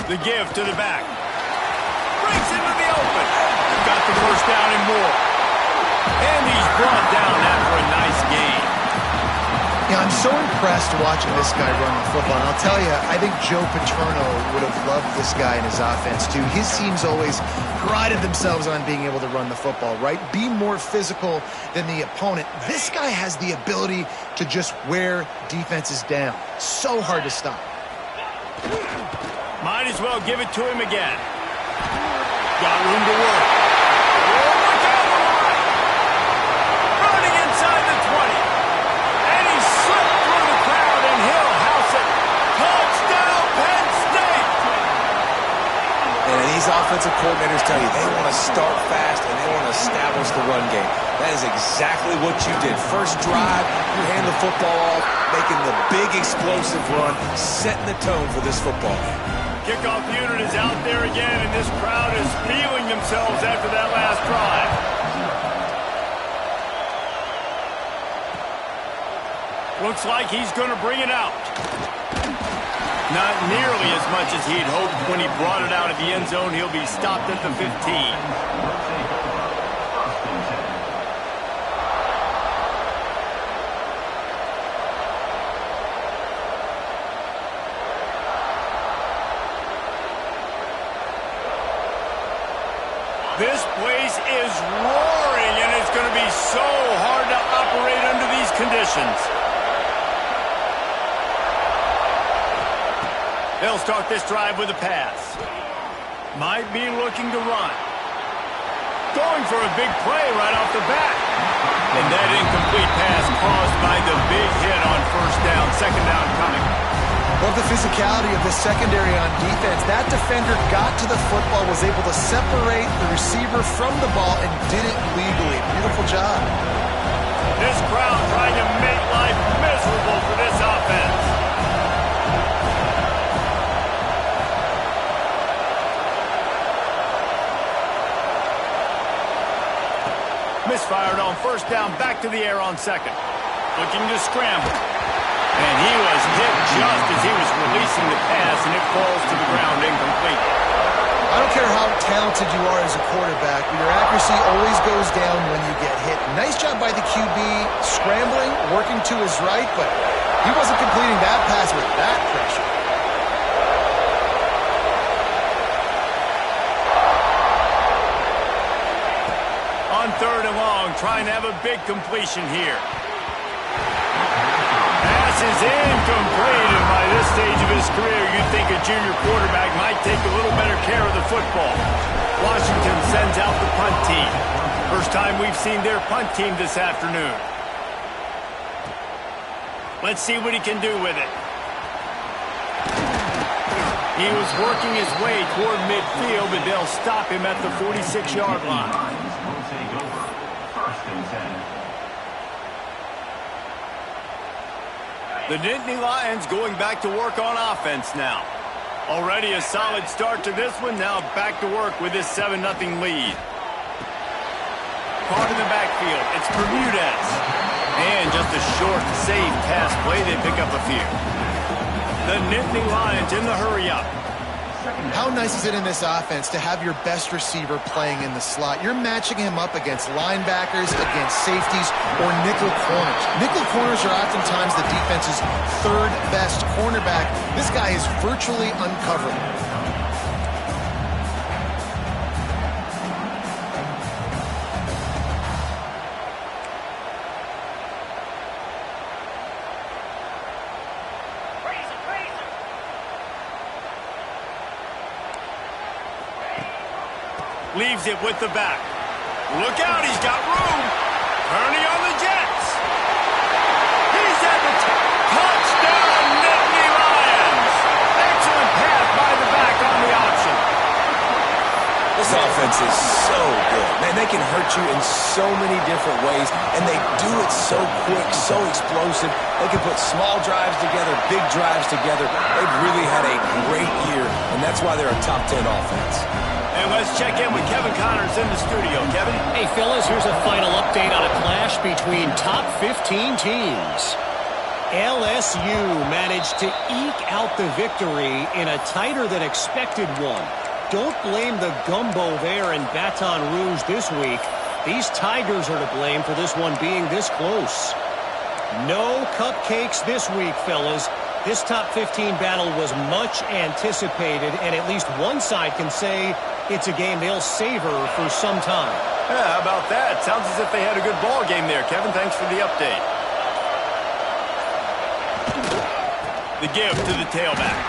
The give to the back. Breaks into the open. Got the first down and more. And he's brought down after a nice game. Yeah, I'm so impressed watching this guy run the football. And I'll tell you, I think Joe Paterno would have loved this guy in his offense too. His teams always prided themselves on being able to run the football, right? Be more physical than the opponent. This guy has the ability to just wear defenses down. So hard to stop. Might as well give it to him again. Got room to work. Running inside the 20. And he slipped through the crowd, and he'll house it. Touchdown, Penn State! And these offensive coordinators tell you they want to start fast and they want to establish the run game. That is exactly what you did. First drive, you hand the football off, making the big explosive run, setting the tone for this football game. Kickoff unit is out there again, and this crowd is feeling themselves after that last drive. Looks like he's going to bring it out. Not nearly as much as he'd hoped when he brought it out of the end zone. He'll be stopped at the 15. This place is roaring, and it's going to be so hard to operate under these conditions. They'll start this drive with a pass. Might be looking to run. Going for a big play right off the bat. And that incomplete pass caused by the big hit on first down. Second down coming. Love the physicality of the secondary on defense. That defender got to the football, was able to separate the receiver from the ball, and did it legally. Beautiful job. This crowd trying to make life miserable for this offense. Misfired on first down, back to the air on second. Looking to scramble. And he was hit just as he was releasing the pass, and it falls to the ground incomplete. I don't care how talented you are as a quarterback, but your accuracy always goes down when you get hit. Nice job by the QB, scrambling, working to his right, but he wasn't completing that pass with that pressure. On third and long, trying to have a big completion here. Pass is incomplete, and by this stage of his career, you'd think a junior quarterback might take a little better care of the football. Washington sends out the punt team. First time we've seen their punt team this afternoon. Let's see what he can do with it. He was working his way toward midfield, but they'll stop him at the 46-yard line. The Nittany Lions going back to work on offense now. Already a solid start to this one. Now back to work with this 7-0 lead. Caught in the backfield. It's Bermudez. And just a short, safe pass play. They pick up a few. The Nittany Lions in the hurry-up. How nice is it in this offense to have your best receiver playing in the slot? You're matching him up against linebackers, against safeties, or nickel corners. Nickel corners are oftentimes the defense's third best cornerback. This guy is virtually uncoverable. Leaves it with the back. Look out, he's got room. Turning on the Jets. He's at the touchdown, Nittany Lions. Excellent pass by the back on the option. This offense is so good. Man, they can hurt you in so many different ways, and they do it so quick, so explosive. They can put small drives together, big drives together. They've really had a great year, and that's why they're a top 10 offense. And let's check in with Kevin Connors in the studio. Kevin? Hey, fellas, here's a final update on a clash between top 15 teams. LSU managed to eke out the victory in a tighter than expected one. Don't blame the gumbo there in Baton Rouge this week. These Tigers are to blame for this one being this close. No cupcakes this week, fellas. This top 15 battle was much anticipated, and at least one side can say it's a game they'll savor for some time. Yeah, how about that? Sounds as if they had a good ball game there, Kevin. Thanks for the update. The give to the tailback.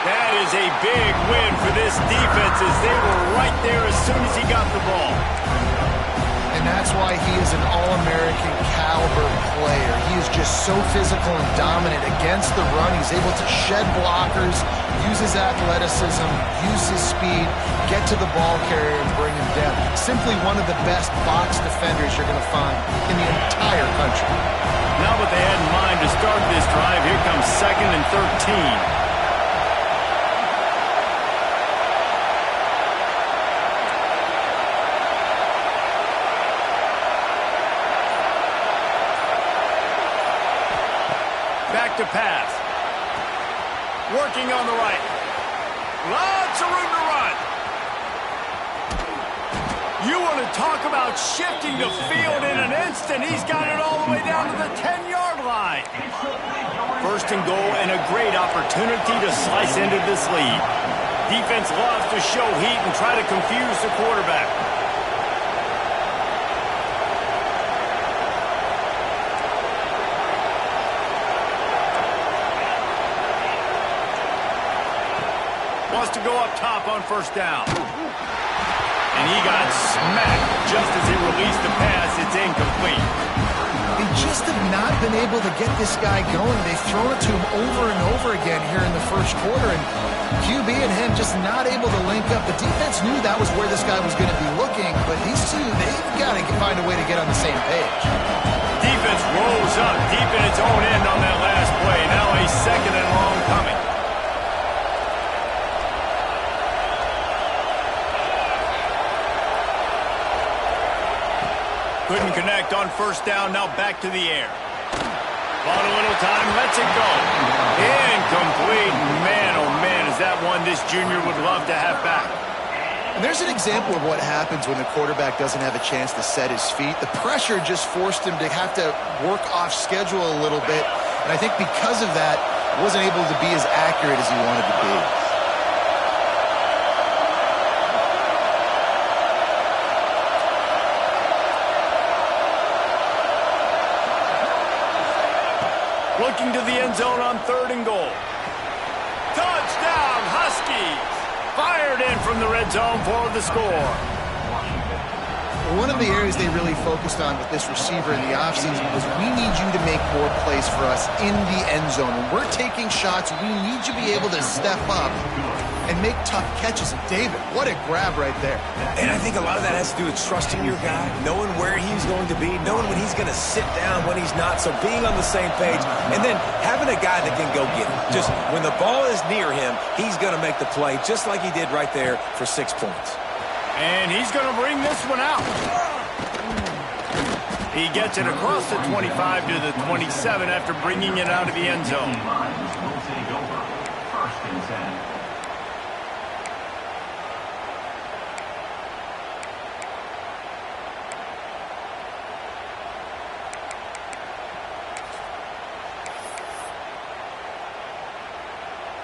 That is a big win for this defense as they were right there as soon as he got the ball. And that's why he is an All-American caliber player. He is just so physical and dominant against the run. He's able to shed blockers, use his athleticism, use his speed, get to the ball carrier and bring him down. Simply one of the best box defenders you're going to find in the entire country. Now what they had in mind to start this drive, here comes 2nd and 13. Back to pass. Working on the right. Lots of room to run. You want to talk about shifting the field in an instant. He's got it all the way down to the 10-yard line. 1st and goal and a great opportunity to slice into this lead. Defense loves to show heat and try to confuse the quarterback. Wants to go up top on 1st down. And he got smacked just as he released the pass. It's incomplete. They just have not been able to get this guy going. They've thrown it to him over and over again here in the 1st quarter, and QB and him just not able to link up. The defense knew that was where this guy was going to be looking, but these two, they've got to find a way to get on the same page. Defense rolls up deep in its own end on that last play. Now a 2nd and long coming. Couldn't connect on 1st down, now back to the air. Bought a little time, lets it go. Incomplete. Man, oh man, is that one this junior would love to have back. And there's an example of what happens when the quarterback doesn't have a chance to set his feet. The pressure just forced him to have to work off schedule a little bit. And I think because of that, wasn't able to be as accurate as he wanted to be. Looking to the end zone on 3rd and goal. Touchdown, Huskies! Fired in from the red zone for the score. One of the areas they really focused on with this receiver in the offseason was we need you to make more plays for us in the end zone. When we're taking shots, we need you to be able to step up and make tough catches. And David, what a grab right there. And I think a lot of that has to do with trusting your guy, knowing where he's going to be, knowing when he's going to sit down, when he's not, so being on the same page, and then having a guy that can go get it. Just when the ball is near him, he's going to make the play just like he did right there for 6 points. And he's going to bring this one out. He gets it across the 25 to the 27 after bringing it out of the end zone.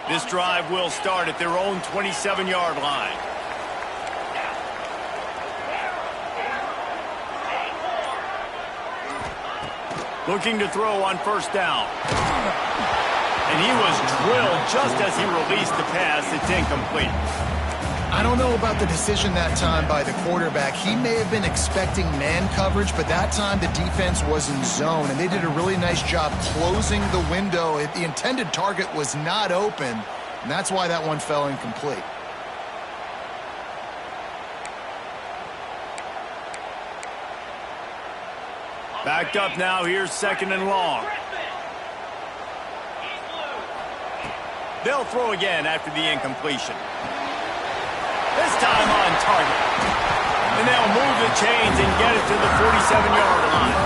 This drive will start at their own 27-yard line. Looking to throw on 1st down. And he was drilled just as he released the pass. It's incomplete. I don't know about the decision that time by the quarterback. He may have been expecting man coverage, but that time the defense was in zone, and they did a really nice job closing the window. The intended target was not open, and that's why that one fell incomplete. Backed up now, here's 2nd and long. They'll throw again after the incompletion. This time on target. And they'll move the chains and get it to the 47-yard line.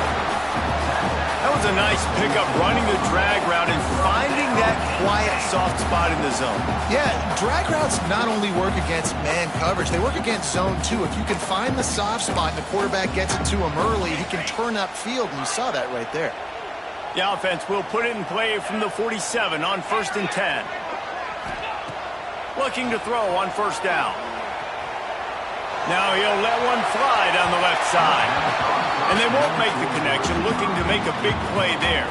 That was a nice pickup, running the drag route and finding that quiet, soft spot in the zone. Yeah, drag routes not only work against man coverage, they work against zone too. If you can find the soft spot and the quarterback gets it to him early, he can turn upfield, and you saw that right there. The offense will put it in play from the 47 on 1st and 10. Looking to throw on 1st down. Now he'll let one fly down the left side. And they won't make the connection, looking to make a big play there.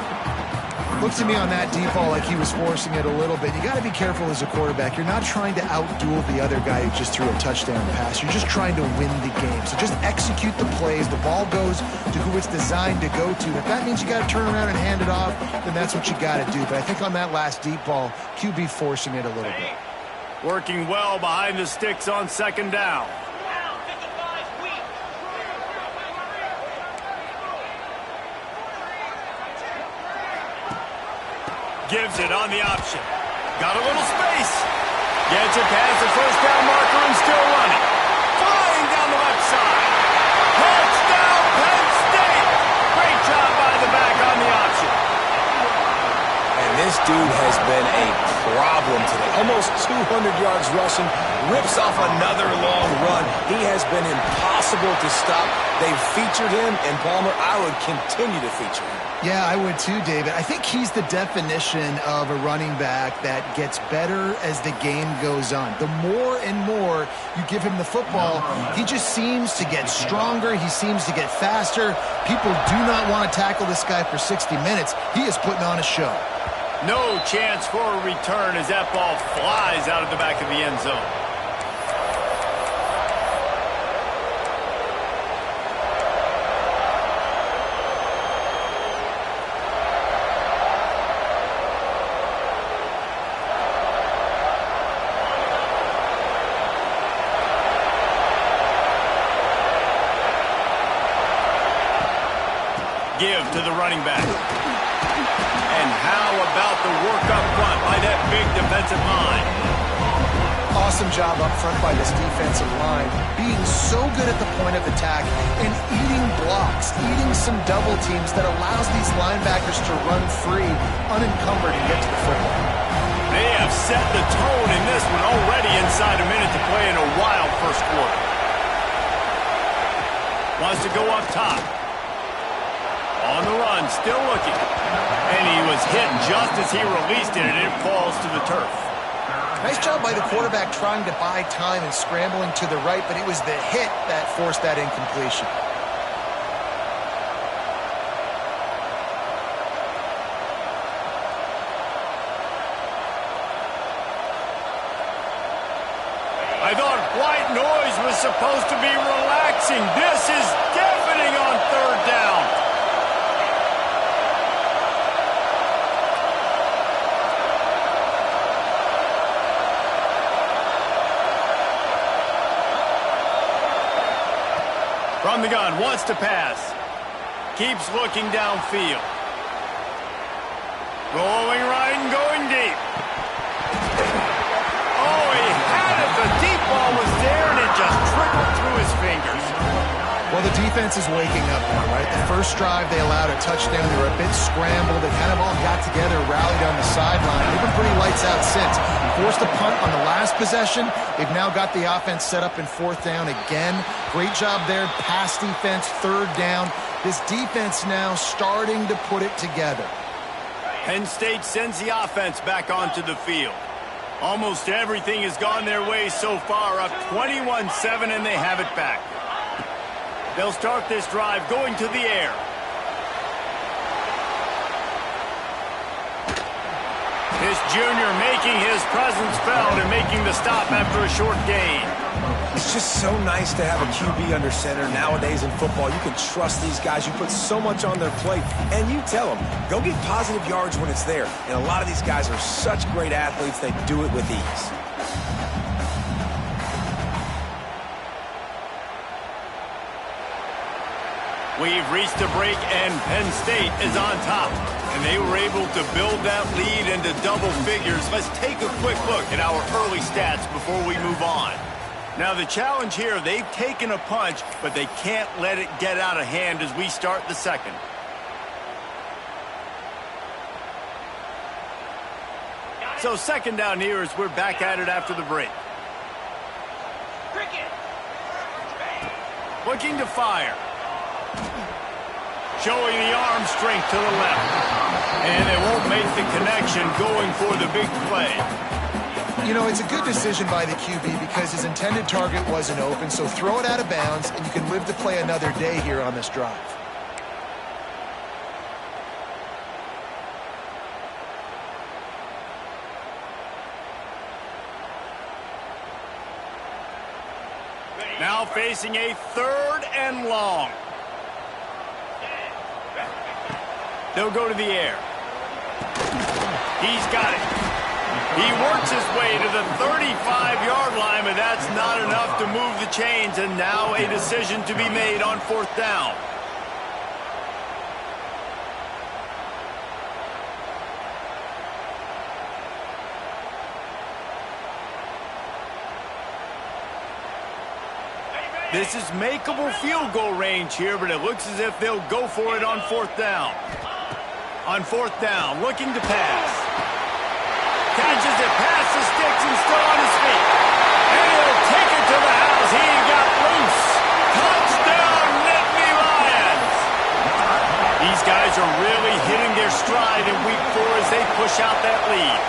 Looked to me on that deep ball like he was forcing it a little bit. You got to be careful as a quarterback. You're not trying to outduel the other guy who just threw a touchdown pass. You're just trying to win the game. So just execute the plays. The ball goes to who it's designed to go to. If that means you got to turn around and hand it off, then that's what you got to do. But I think on that last deep ball, QB forcing it a little bit. Working well behind the sticks on 2nd down. Gives it on the option. Got a little space. Gets it past the 1st down marker and still running. Flying down the left side. Touchdown, Penn State. Great job by the back on the option. And this dude has been a problem today. Almost 200 yards rushing. Rips off another long run. He has been impossible to stop. They've featured him, and Palmer, I would continue to feature him. Yeah, I would too, David. I think he's the definition of a running back that gets better as the game goes on. The more and more you give him the football, he just seems to get stronger. He seems to get faster. People do not want to tackle this guy for 60 minutes. He is putting on a show. No chance for a return as that ball flies out of the back of the end zone. Give to the running back. And how about the work up front by that big defensive line? Awesome job up front by this defensive line, being so good at the point of attack and eating blocks, eating some double teams that allows these linebackers to run free, unencumbered, and get to the football. They have set the tone in this one already inside a minute to play in a wild first quarter. Wants to go up top. On the run, still looking. And he was hit just as he released it, and it falls to the turf. Nice job by the quarterback trying to buy time and scrambling to the right, but it was the hit that forced that incompletion. I thought white noise was supposed to be relaxing. This is deafening on 3rd down. From the gun, wants to pass. Keeps looking downfield. Going right and going deep. Oh, he had it. The deep ball was there, and it just trickled through his fingers. Well, the defense is waking up now, right? The first drive, they allowed a touchdown. They were a bit scrambled. They kind of all got together, rallied on the sideline. They've been pretty lights out since. Forced a punt on the last possession. They've now got the offense set up in 4th down again. Great job there. Pass defense, 3rd down. This defense now starting to put it together. Penn State sends the offense back onto the field. Almost everything has gone their way so far, up 21-7, and they have it back. They'll start this drive going to the air. This junior making his presence felt and making the stop after a short gain. It's just so nice to have a QB under center nowadays in football. You can trust these guys. You put so much on their plate, and you tell them, go get positive yards when it's there. And a lot of these guys are such great athletes, they do it with ease. We've reached a break, and Penn State is on top. And they were able to build that lead into double figures. Let's take a quick look at our early stats before we move on. Now the challenge here, they've taken a punch, but they can't let it get out of hand as we start the second. So second down here as we're back at it after the break. Looking to fire. Showing the arm strength to the left. And they won't make the connection going for the big play. You know, it's a good decision by the QB because his intended target wasn't open, so throw it out of bounds, and you can live to play another day here on this drive. Now facing a 3rd and long. They'll go to the air. He's got it. He works his way to the 35-yard line, but that's not enough to move the chains, and now a decision to be made on 4th down. This is makeable field goal range here, but it looks as if they'll go for it on 4th down. On 4th down, looking to pass. Catches it past the sticks and still on his feet. And he'll take it to the house. He got loose. Touchdown, Nittany Lions. These guys are really hitting their stride in week 4 as they push out that lead.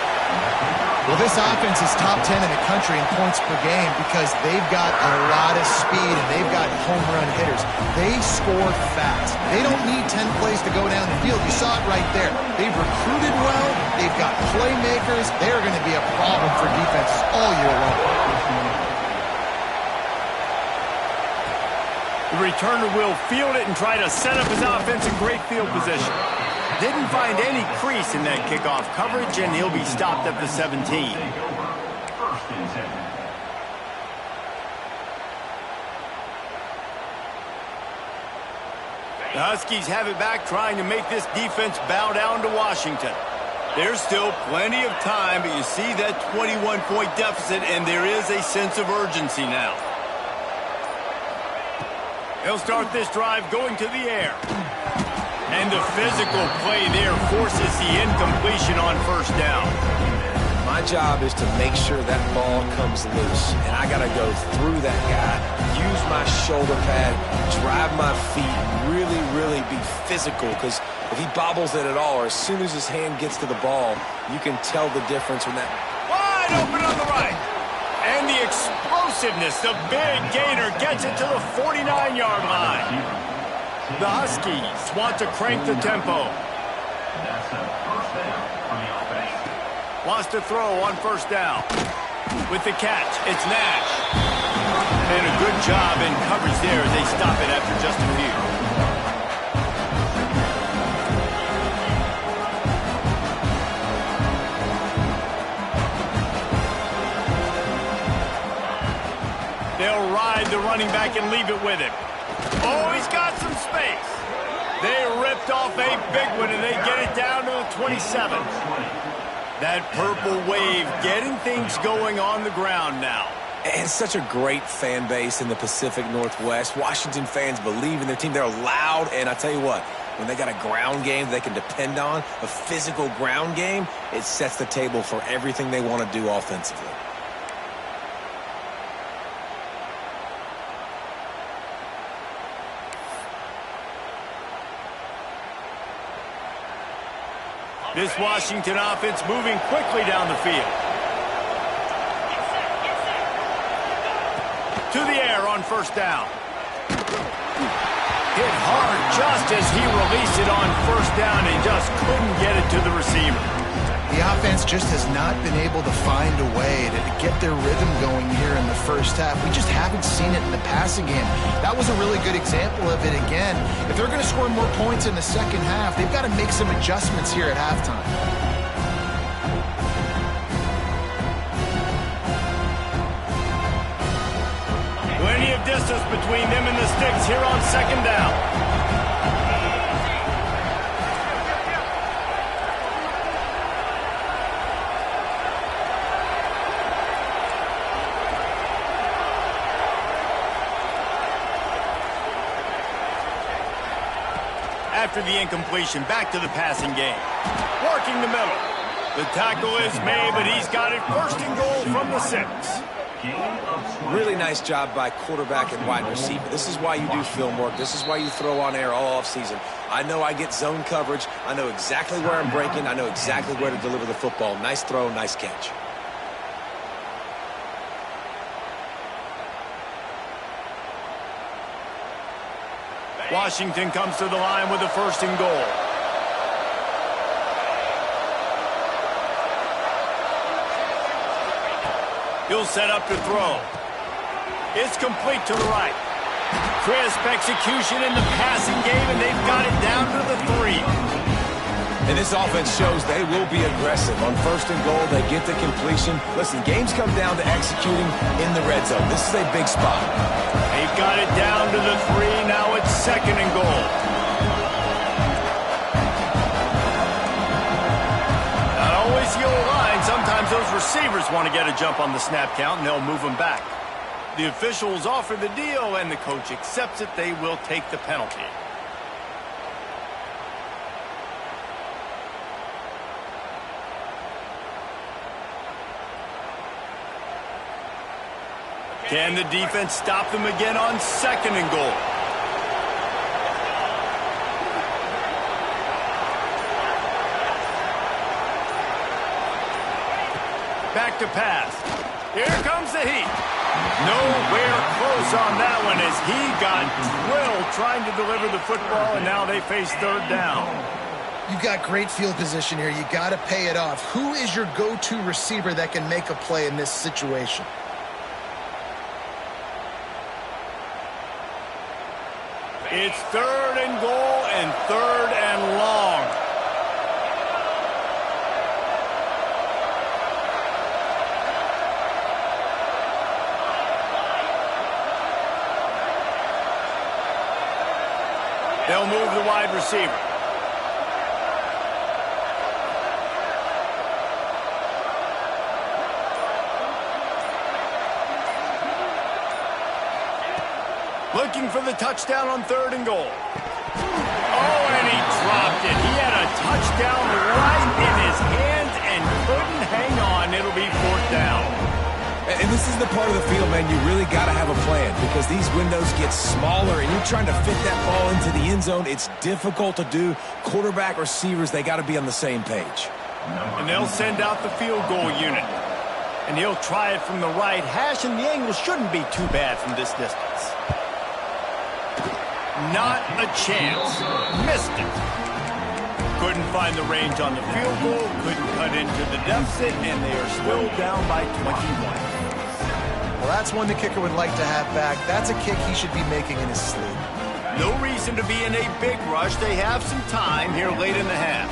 Well, this offense is top 10 in the country in points per game because they've got a lot of speed and they've got home run hitters. They score fast. They don't need 10 plays to go down the field. You saw it right there. They've recruited well. They've got playmakers. They're going to be a problem for defenses all year long. The returner will field it and try to set up his offense in great field position. Didn't find any crease in that kickoff coverage, and he'll be stopped at the 17. The Huskies have it back, trying to make this defense bow down to Washington. There's still plenty of time, but you see that 21-point deficit, and there is a sense of urgency now. They'll start this drive going to the air. And the physical play there forces the incompletion on 1st down. My job is to make sure that ball comes loose. And I got to go through that guy, use my shoulder pad, drive my feet, really be physical. Because if he bobbles it at all, or as soon as his hand gets to the ball, you can tell the difference when that... Wide open on the right. And the explosiveness, the big gainer gets it to the 49-yard line. The Huskies want to crank the tempo. Wants to throw on 1st down. With the catch, it's Nash. And a good job in coverage there as they stop it after just a few. They'll ride the running back and leave it with him. Oh, he's got some space. They ripped off a big one, and they get it down to the 27. That purple wave getting things going on the ground now. And such a great fan base in the Pacific Northwest. Washington fans believe in their team. They're loud, and I tell you what, when they got a ground game they can depend on, a physical ground game, it sets the table for everything they want to do offensively. This Washington offense moving quickly down the field. To the air on 1st down. Hit hard just as he released it on 1st down and just couldn't get it to the receiver. The offense just has not been able to find a way to get their rhythm going here in the 1st half. We just haven't seen it in the passing game. That was a really good example of it again. If they're going to score more points in the 2nd half, they've got to make some adjustments here at halftime. Plenty of distance between them and the sticks here on 2nd down. After the incompletion, back to the passing game. Working the middle. The tackle is made, but he's got it first and goal from the 6. Really nice job by quarterback and wide receiver. This is why you do film work. This is why you throw on air all offseason. I know I get zone coverage. I know exactly where I'm breaking. I know exactly where to deliver the football. Nice throw, nice catch. Washington comes to the line with a first and goal. He'll set up to throw. It's complete to the right. Crisp execution in the passing game, and they've got it down to the 3. And this offense shows they will be aggressive. On first and goal, they get the completion. Listen, games come down to executing in the red zone. This is a big spot. They've got it down to the 3. Now it's second and goal. Not always the old line. Sometimes those receivers want to get a jump on the snap count, and they'll move them back. The officials offer the deal, and the coach accepts it. They will take the penalty. Can the defense stop them again on second and goal? Back to pass. Here comes the heat. Nowhere close on that one as he got drilled trying to deliver the football, and now they face third down. You've got great field position here. You got to pay it off. Who is your go-to receiver that can make a play in this situation? It's third and goal and third and long. They'll move the wide receiver. Looking for the touchdown on third and goal. Oh, and he dropped it. He had a touchdown right in his hands and couldn't hang on. It'll be fourth down. And this is the part of the field, man, you really got to have a plan because these windows get smaller and you're trying to fit that ball into the end zone. It's difficult to do. Quarterback, receivers, they got to be on the same page. And they'll send out the field goal unit. And he'll try it from the right hash, and the angle shouldn't be too bad from this distance. Not a chance. Missed it. Couldn't find the range on the field goal, couldn't cut into the deficit, and they are still down by 21. Well, that's one the kicker would like to have back. That's a kick he should be making in his sleep. No reason to be in a big rush. They have some time here late in the half.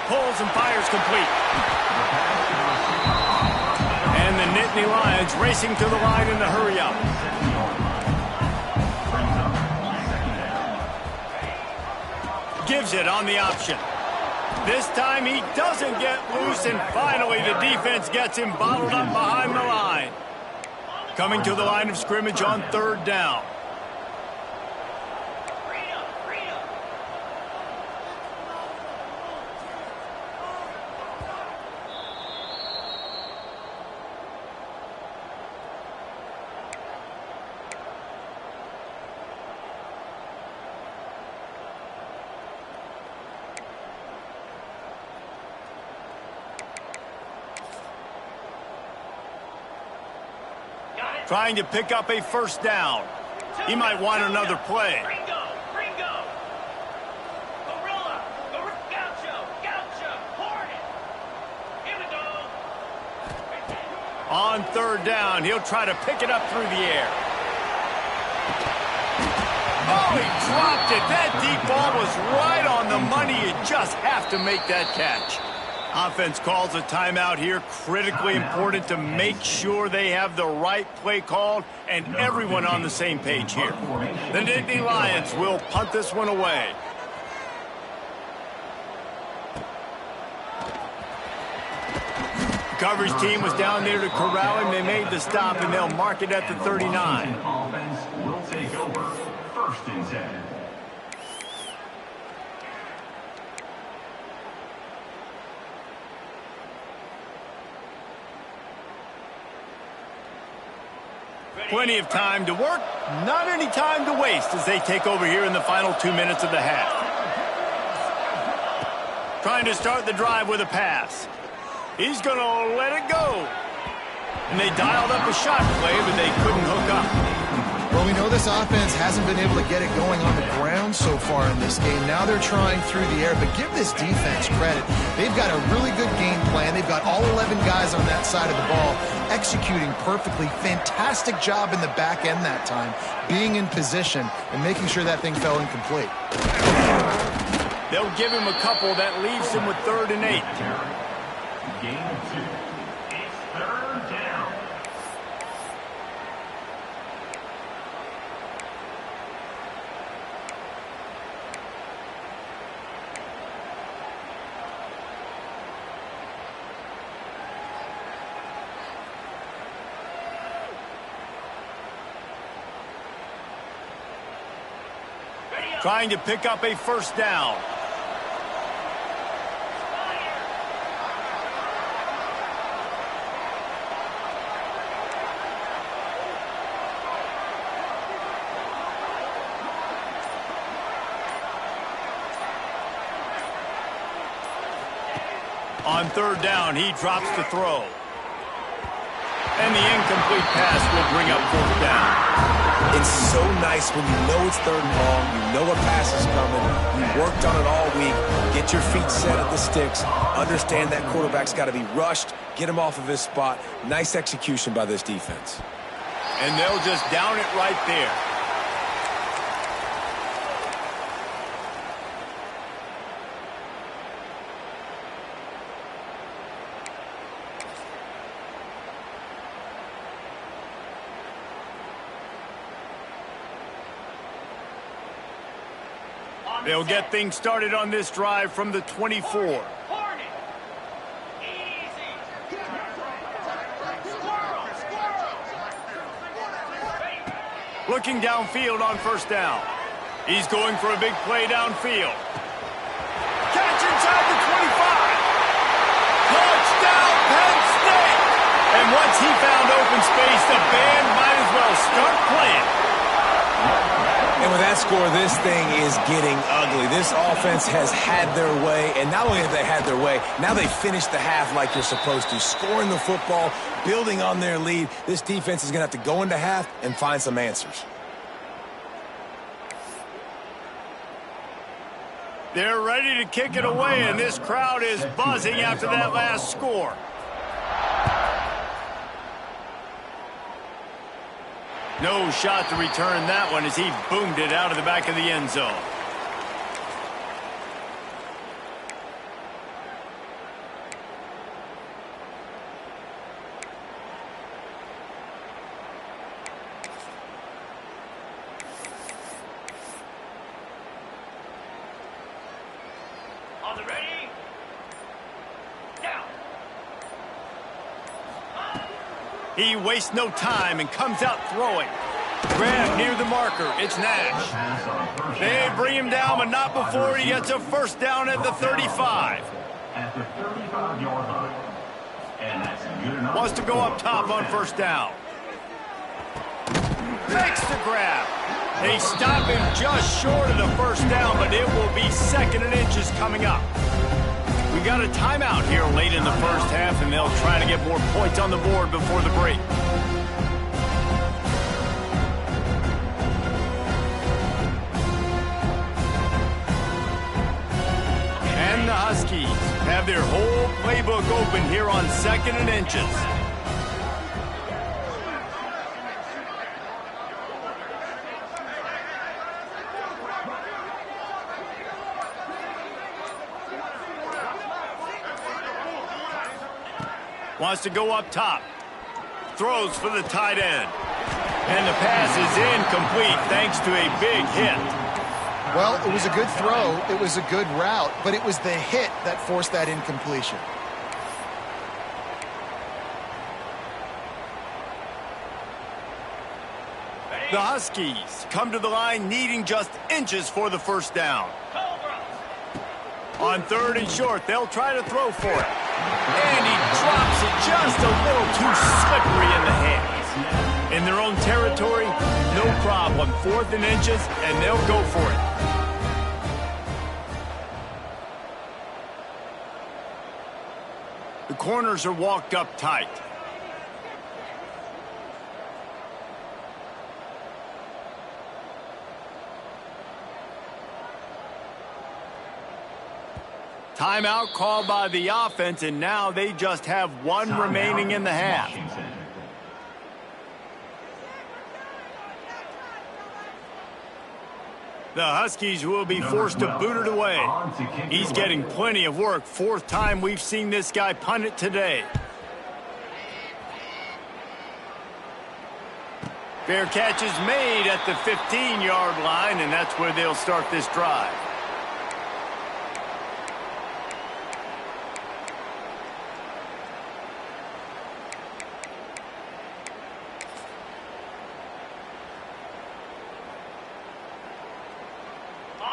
Pulls and fires complete. And the Nittany Lions racing to the line in the hurry-up. Gives it on the option. This time he doesn't get loose, and finally the defense gets him bottled up behind the line. Coming to the line of scrimmage on third down. Trying to pick up a first down. He might want another play. On third down, he'll try to pick it up through the air. Oh, he dropped it. That deep ball was right on the money. You just have to make that catch. Offense calls a timeout here. Critically important to make sure they have the right play called and everyone on the same page here. The Nittany Lions will punt this one away. coverage team was down there to corral him. They made the stop, and they'll mark it at the 39. Offense will take over. First and 10. Plenty of time to work, not any time to waste as they take over here in the final 2 minutes of the half. Trying to start the drive with a pass. He's going to let it go. And they dialed up a shot play, but they couldn't hook up. Well, we know this offense hasn't been able to get it going on the ground so far in this game. Now they're trying through the air, but give this defense credit. They've got a really good game plan. They've got all 11 guys on that side of the ball executing perfectly. Fantastic job in the back end that time, being in position and making sure that thing fell incomplete. They'll give him a couple. That leaves him with 3rd and 8. Game 2. It's 3rd down. Trying to pick up a first down. On 3rd down, he drops the throw. And the incomplete pass will bring up 4th down. It's so nice when you know it's 3rd and long, you know a pass is coming, you worked on it all week, get your feet set at the sticks, understand that quarterback's got to be rushed, get him off of his spot. Nice execution by this defense. And they'll just down it right there. They'll get things started on this drive from the 24. Looking downfield on 1st down. He's going for a big play downfield. Catch inside the 25. Touchdown, Penn State! And once he found open space, the band might as well start playing. And with that score, this thing is getting ugly. This offense has had their way, and not only have they had their way, now they finished the half like you're supposed to, scoring the football, building on their lead. This defense is going to have to go into half and find some answers. They're ready to kick it away, and this crowd is buzzing after that last score. No shot to return that one as he boomed it out of the back of the end zone. On the ready? Down. He wastes no time and comes out throwing. Grab near the marker. It's Nash. They bring him down, but not before he gets a 1st down at the 35. At the 35-yard line. And that's good enough. Wants to go up top on 1st down. Makes the grab. They stop him just short of the 1st down, but it will be 2nd and inches coming up. We got a timeout here late in the 1st half, and they'll try to get more points on the board before the break. And the Huskies have their whole playbook open here on 2nd and inches. Wants to go up top. Throws for the tight end. And the pass is incomplete thanks to a big hit. Well, it was a good throw. It was a good route, but it was the hit that forced that incompletion. The Huskies come to the line needing just inches for the first down. On 3rd and short, they'll try to throw for it. And he drops it just a little too slippery in the hands. In their own territory, no problem. 4th and inches, and they'll go for it. The corners are walked up tight. Timeout called by the offense, and now they just have one remaining in the half. The Huskies will be forced to boot it away. He's getting plenty of work. 4th time we've seen this guy punt it today. Fair catch is made at the 15-yard line, and that's where they'll start this drive.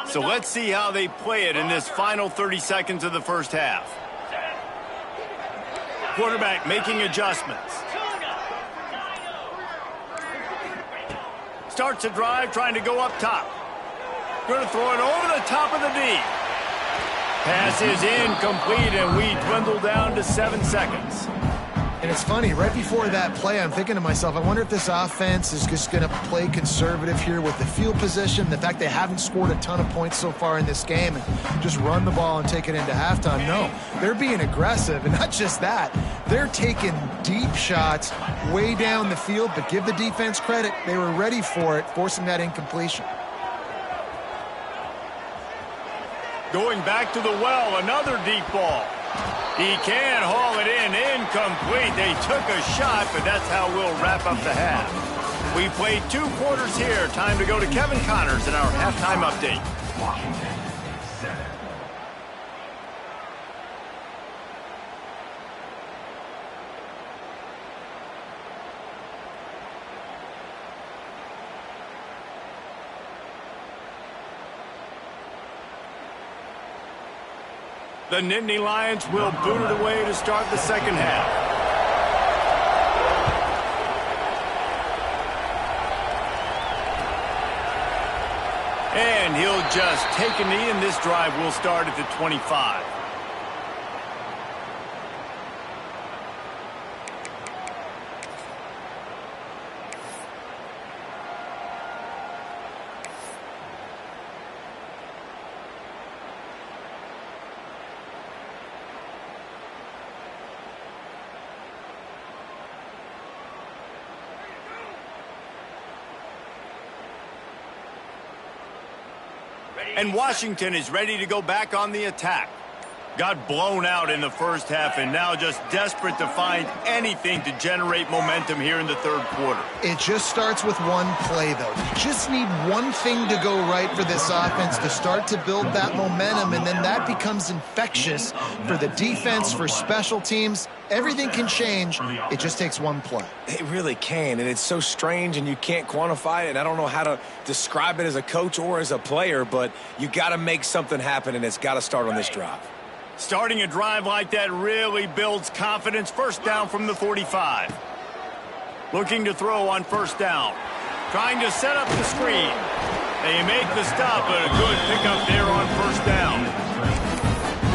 So let's see how they play it in this final 30 seconds of the first half. Quarterback making adjustments. Starts a drive trying to go up top. Going to throw it over the top of the D. Pass is incomplete, and we dwindle down to 7 seconds. And it's funny, right before that play, I'm thinking to myself, I wonder if this offense is just going to play conservative here with the field position, the fact they haven't scored a ton of points so far in this game, and just run the ball and take it into halftime. No, they're being aggressive, and not just that. They're taking deep shots way down the field, but give the defense credit. They were ready for it, forcing that incompletion. Going back to the well, another deep ball. He can haul it in, incomplete. They took a shot, but that's how we'll wrap up the half. We played 2 quarters here. Time to go to Kevin Connors in our halftime update. Washington, 7. The Nittany Lions will boot it away to start the second half. And he'll just take a knee, and this drive will start at the 25. And Washington is ready to go back on the attack. Got blown out in the first half and now just desperate to find anything to generate momentum here in the 3rd quarter. It just starts with one play, though. You just need one thing to go right for this offense to start to build that momentum, and then that becomes infectious for the defense, for special teams. Everything can change. It just takes one play. It really can, and it's so strange, and you can't quantify it, and I don't know how to describe it as a coach or as a player, but you got to make something happen, and it's got to start on this drive. Starting a drive like that really builds confidence. First down from the 45. Looking to throw on first down. Trying to set up the screen. They make the stop, but a good pickup there on first down.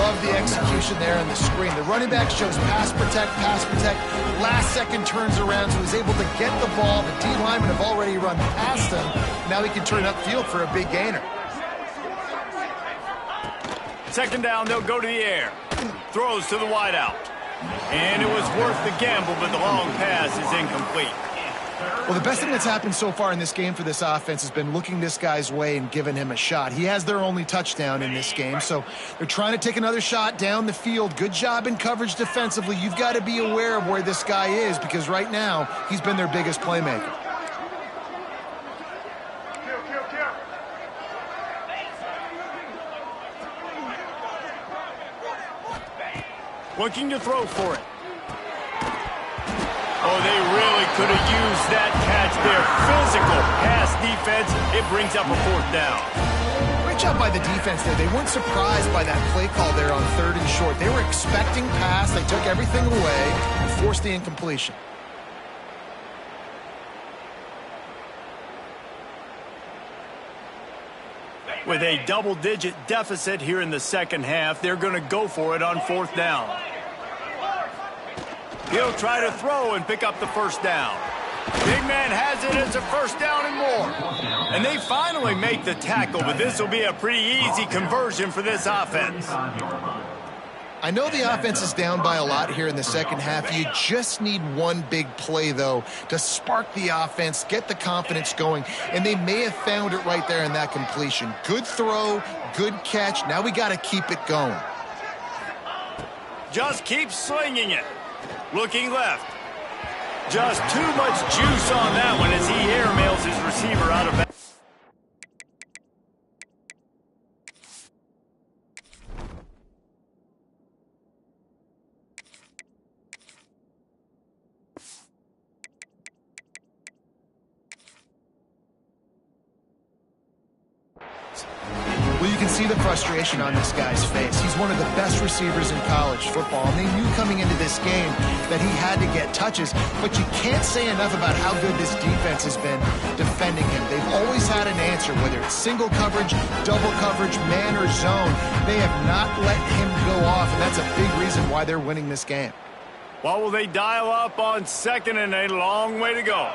Love the execution there on the screen. The running back shows pass protect, pass protect. Last second turns around, so he's able to get the ball. The D linemen have already run past him. Now he can turn upfield for a big gainer. Second down, they'll go to the air. Throws to the wideout. And it was worth the gamble, but the long pass is incomplete. Well, the best thing that's happened so far in this game for this offense has been looking this guy's way and giving him a shot. He has their only touchdown in this game, so they're trying to take another shot down the field. Good job in coverage defensively. You've got to be aware of where this guy is because right now he's been their biggest playmaker. Looking to throw for it. Oh, they really could have used that catch their physical pass defense. It brings up a 4th down. Great job by the defense there. They weren't surprised by that play call there on 3rd and short. They were expecting pass. They took everything away and forced the incompletion. With a double-digit deficit here in the second half, they're going to go for it on 4th down. He'll try to throw and pick up the 1st down. Big man has it as a 1st down and more. And they finally make the tackle, but this will be a pretty easy conversion for this offense. I know the offense is down by a lot here in the second half. You just need one big play, though, to spark the offense, get the confidence going, and they may have found it right there in that completion. Good throw, good catch. Now we got to keep it going. Just keep slinging it. Looking left. Just too much juice on that one as he airmails his receiver out of bounds. Well, you can see the frustration on this guy's face. He's one of the best receivers in college football, and they knew coming into this game that he had to get touches, but you can't say enough about how good this defense has been defending him. They've always had an answer, whether it's single coverage, double coverage, man or zone. They have not let him go off, and that's a big reason why they're winning this game. What will they dial up on 2nd and a long way to go?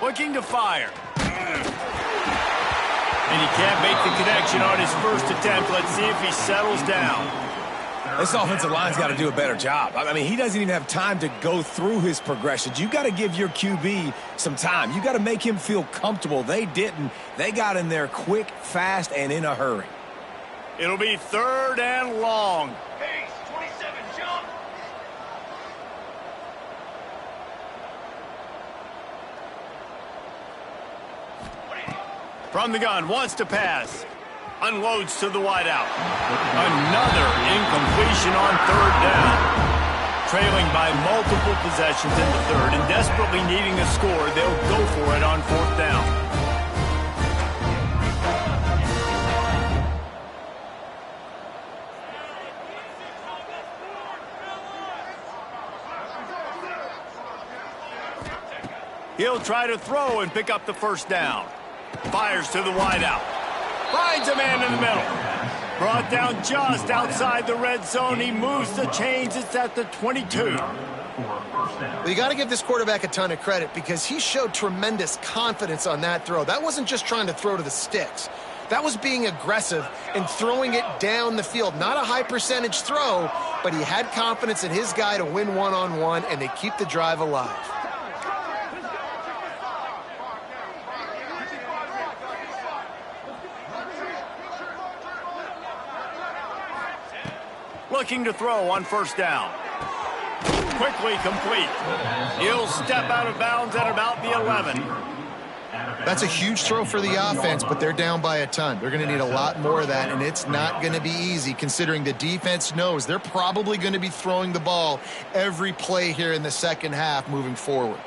Looking to fire. And he can't make the connection on his first attempt. Let's see if he settles down. This offensive line's got to do a better job. I mean, he doesn't even have time to go through his progressions. You got to give your QB some time. You got to make him feel comfortable. They didn't. They got in there quick, fast, and in a hurry. It'll be 3rd and long. From the gun, wants to pass. Unloads to the wideout. Another incompletion on 3rd down. Trailing by multiple possessions in the 3rd and desperately needing a score, they'll go for it on 4th down. He'll try to throw and pick up the 1st down. Fires to the wideout. Finds a man in the middle. Brought down just outside the red zone. He moves the chains. It's at the 22. Well, you got to give this quarterback a ton of credit because he showed tremendous confidence on that throw. That wasn't just trying to throw to the sticks. That was being aggressive and throwing it down the field. Not a high percentage throw, but he had confidence in his guy to win one-on-one, and they keep the drive alive. Looking to throw on 1st down. Quickly complete. He'll step out of bounds at about the 11. That's a huge throw for the offense, but they're down by a ton. They're going to need a lot more of that, and it's not going to be easy considering the defense knows they're probably going to be throwing the ball every play here in the second half moving forward.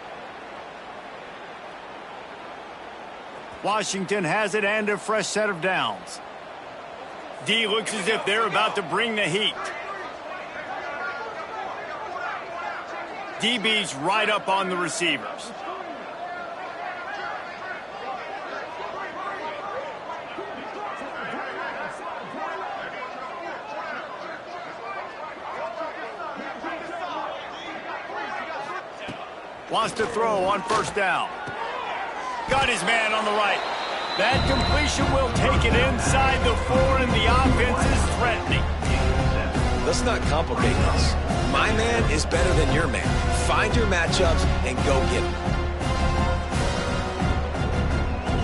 Washington has it and a fresh set of downs. D looks as if they're about to bring the heat. DB's right up on the receivers. Wants to throw on 1st down. Got his man on the right. That completion will take it inside the 4, and the offense is threatening. Let's not complicate this. My man is better than your man. Find your matchups and go get them.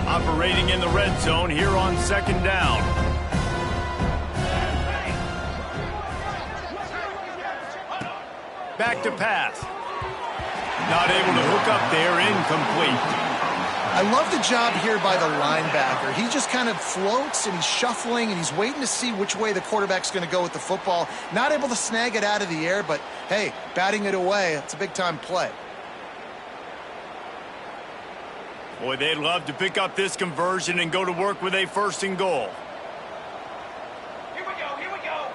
Operating in the red zone here on 2nd down. Back to pass. Not able to hook up there, incomplete. I love the job here by the linebacker. He just kind of floats and he's shuffling and he's waiting to see which way the quarterback's going to go with the football. Not able to snag it out of the air, but hey, batting it away, it's a big-time play. Boy, they'd love to pick up this conversion and go to work with a 1st and goal. Here we go, here we go.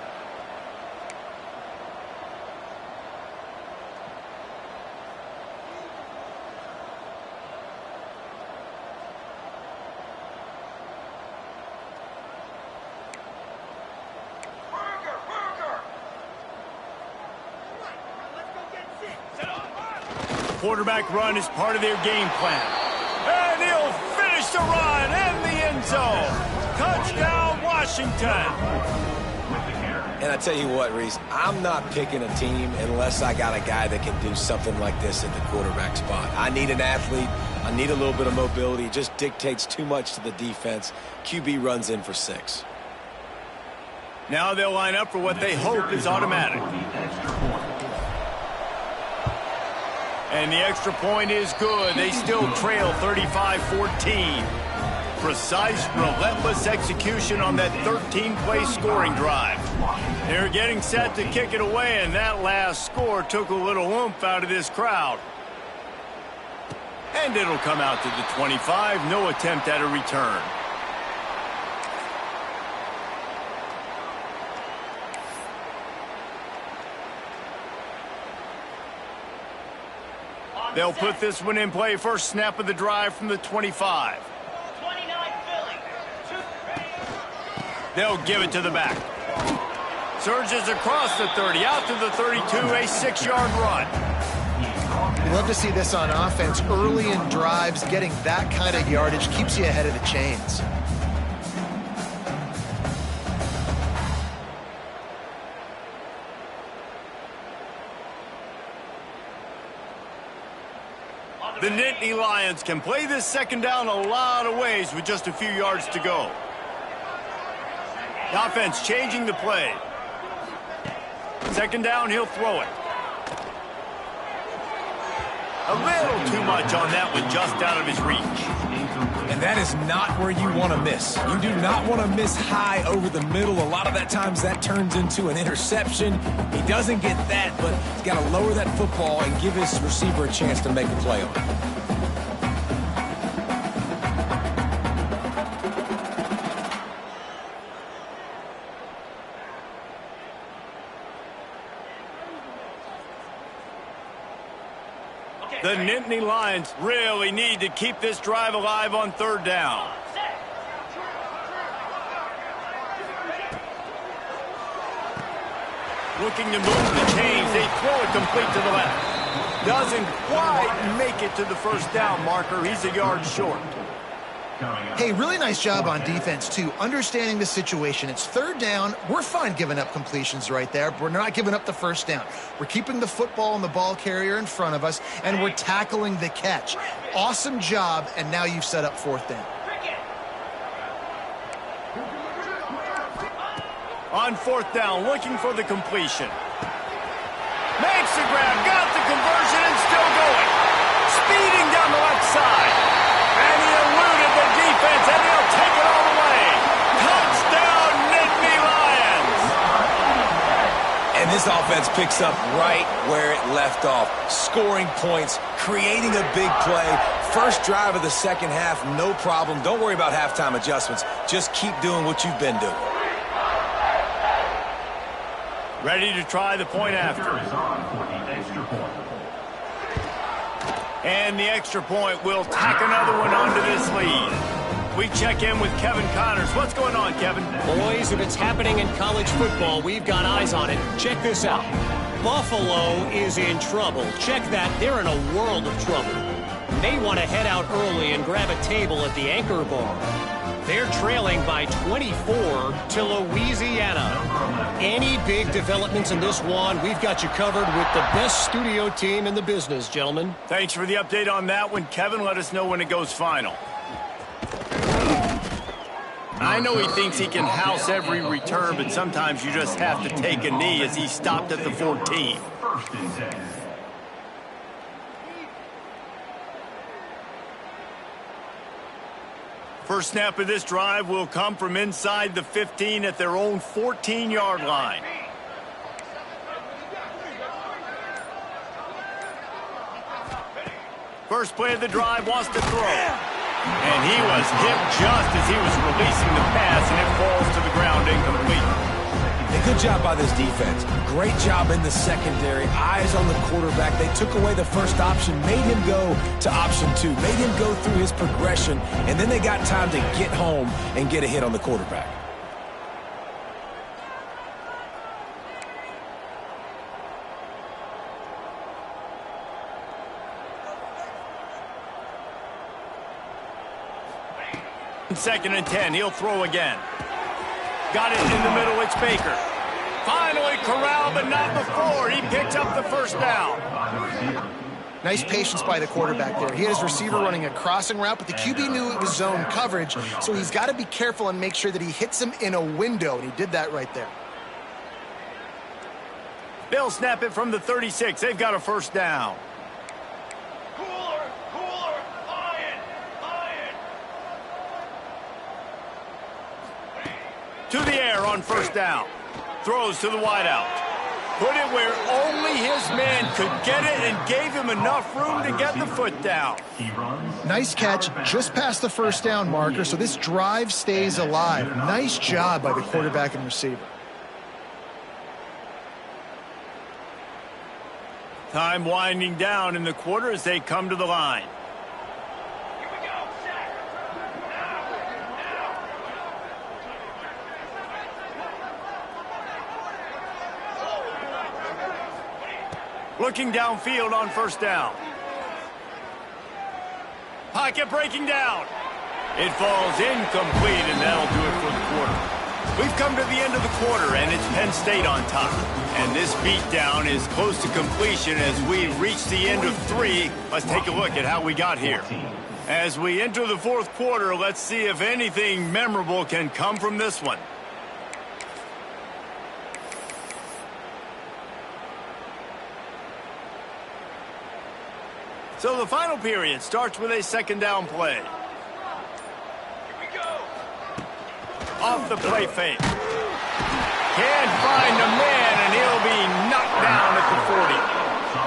Quarterback run is part of their game plan. And he'll finish the run in the end zone. Touchdown, Washington. And I tell you what, Reese, I'm not picking a team unless I got a guy that can do something like this at the quarterback spot. I need an athlete. I need a little bit of mobility. It just dictates too much to the defense. QB runs in for 6. Now they'll line up for what they hope is automatic. And the extra point is good. They still trail 35-14. Precise, relentless execution on that 13-play scoring drive. They're getting set to kick it away, and that last score took a little oomph out of this crowd. And it'll come out to the 25. No attempt at a return. They'll put this one in play. First snap of the drive from the 25. 29 Philly. They'll give it to the back. Surges across the 30, out to the 32, a 6-yard run. You love to see this on offense. Early in drives, getting that kind of yardage keeps you ahead of the chains. The Nittany Lions can play this 2nd down a lot of ways with just a few yards to go. The offense changing the play. 2nd down, he'll throw it. A little too much on that one, just out of his reach. And that is not where you want to miss. You do not want to miss high over the middle. A lot of that times that turns into an interception. He doesn't get that, but he's got to lower that football and give his receiver a chance to make a play on it. The Nittany Lions really need to keep this drive alive on 3rd down. Looking to move the chains. They throw it complete to the left. Doesn't quite make it to the 1st down marker. He's a yard short. Hey, really nice job on defense, too. Understanding the situation. It's 3rd down. We're fine giving up completions right there, but we're not giving up the 1st down. We're keeping the football and the ball carrier in front of us, and we're tackling the catch. Awesome job, and now you've set up 4th down. On 4th down, looking for the completion. Makes the grab, got the conversion, and still going. Speeding down the left side. And he eluded the defense, and he'll take it all the way. Touchdown, Nittany Lions! And this offense picks up right where it left off. Scoring points, creating a big play. First drive of the 2nd half, no problem. Don't worry about halftime adjustments. Just keep doing what you've been doing. Ready to try the point after. And the extra point will tack another one onto this lead. We check in with Kevin Connors. What's going on, Kevin? Boys, if it's happening in college football, we've got eyes on it. Check this out. Buffalo is in trouble. Check that. They're in a world of trouble. They want to head out early and grab a table at the Anchor Bar. They're trailing by 24 to Louisiana. Any big developments in this one, we've got you covered with the best studio team in the business, gentlemen. Thanks for the update on that one, Kevin. Let us know when it goes final. I know he thinks he can house every return, but sometimes you just have to take a knee as he stopped at the 14. First snap of this drive will come from inside the 15 at their own 14-yard line. First play of the drive, wants to throw. And he was hit just as he was releasing the pass, and it falls to the ground incomplete. A good job by this defense. Great job in the secondary. Eyes on the quarterback. They took away the first option, made him go to option 2, made him go through his progression, and then they got time to get home and get a hit on the quarterback. Second and 10, he'll throw again. Got it in the middle, it's Baker. Finally corralled, but not before. He picks up the first down. Nice patience by the quarterback there. He had his receiver running a crossing route, but the QB knew it was zone coverage, so he's got to be careful and make sure that he hits him in a window, and he did that right there. They'll snap it from the 36. They've got a first down. To the air on first down. Throws to the wideout. Put it where only his man could get it and gave him enough room to get the foot down. Nice catch just past the first down marker, so this drive stays alive. Nice job by the quarterback and receiver. Time winding down in the quarter as they come to the line. Looking downfield on first down. Pocket breaking down. It falls incomplete, and that'll do it for the quarter. We've come to the end of the quarter, and it's Penn State on top. And this beatdown is close to completion as we reach the end of 3. Let's take a look at how we got here. As we enter the fourth quarter, let's see if anything memorable can come from this one. So the final period starts with a second down play. Here we go. Off the play fake. Can't find a man, and he'll be knocked down at the 40.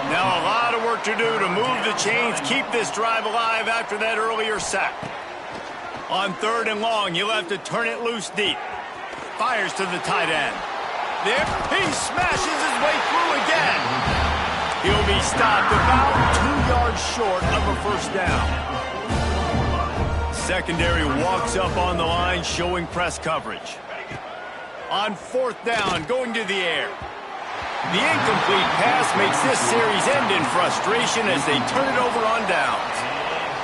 Now a lot of work to do to move the chains, keep this drive alive after that earlier sack. On third and long, you'll have to turn it loose deep. Fires to the tight end. There, he smashes his way through again. He'll be stopped about 2 yards short of a first down. Secondary walks up on the line, showing press coverage. On fourth down, going to the air. The incomplete pass makes this series end in frustration as they turn it over on downs.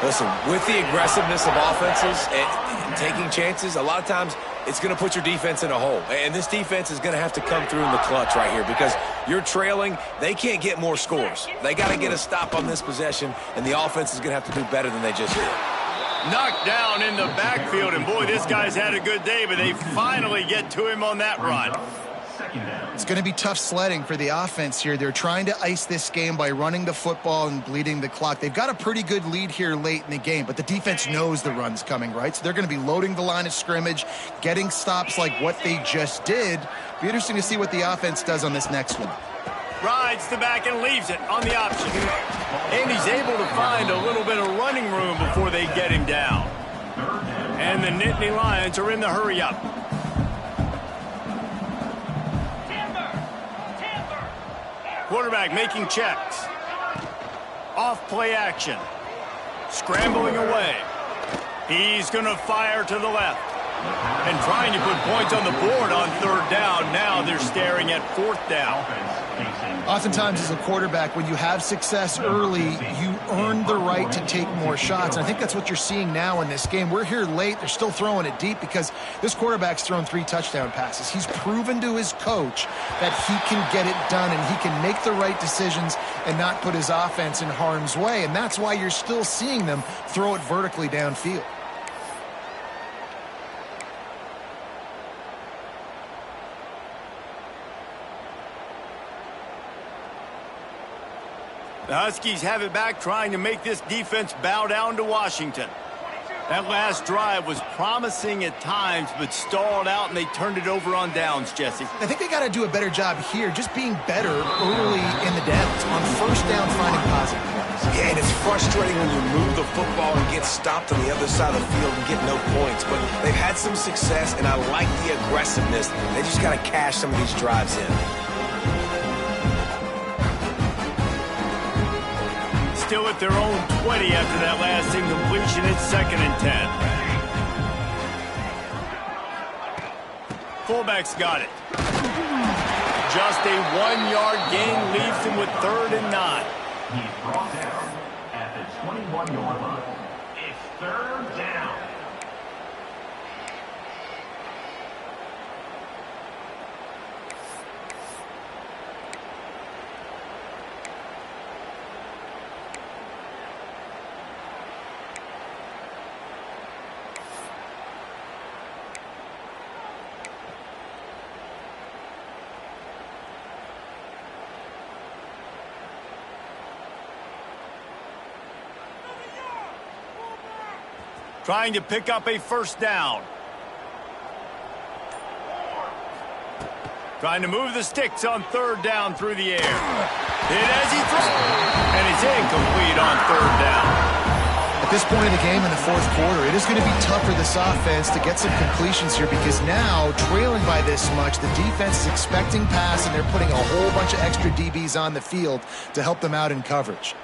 Listen, with the aggressiveness of offenses and taking chances, a lot of times it's going to put your defense in a hole. And this defense is going to have to come through in the clutch right here because you're trailing. They can't get more scores. They got to get a stop on this possession, and the offense is going to have to do better than they just did. Knocked down in the backfield, and boy, this guy's had a good day, but they finally get to him on that run. It's going to be tough sledding for the offense here. They're trying to ice this game by running the football and bleeding the clock. They've got a pretty good lead here late in the game, but the defense knows the run's coming, right? So they're going to be loading the line of scrimmage, getting stops like what they just did. Be interesting to see what the offense does on this next one. Rides the back and leaves it on the option. And he's able to find a little bit of running room before they get him down. And the Nittany Lions are in the hurry-up. Quarterback making checks. Off play action. Scrambling away. He's going to fire to the left. And trying to put points on the board on third down. Now they're staring at fourth down. Oftentimes as a quarterback, when you have success early, you earn the right to take more shots. And I think that's what you're seeing now in this game. We're here late. They're still throwing it deep because this quarterback's thrown 3 touchdown passes. He's proven to his coach that he can get it done and he can make the right decisions and not put his offense in harm's way. And that's why you're still seeing them throw it vertically downfield. The Huskies have it back, trying to make this defense bow down to Washington. That last drive was promising at times, but stalled out, and they turned it over on downs, Jesse. I think they got to do a better job here, just being better early in the downs. On first down, finding positive plays. Yeah, and it's frustrating when you move the football and get stopped on the other side of the field and get no points. But they've had some success, and I like the aggressiveness. They just got to cash some of these drives in. Still at their own 20 after that last incompletion. It's 2nd and 10. Fullback's got it. Just a 1-yard gain leaves him with 3rd and 9. He's brought down at the 21-yard line. It's 3rd down. Trying to pick up a 1st down. Trying to move the sticks on 3rd down through the air. Hit as he throws. And it's incomplete on 3rd down. At this point in the game in the 4th quarter, it is going to be tough for this offense to get some completions here because now, trailing by this much, the defense is expecting pass and they're putting a whole bunch of extra DBs on the field to help them out in coverage.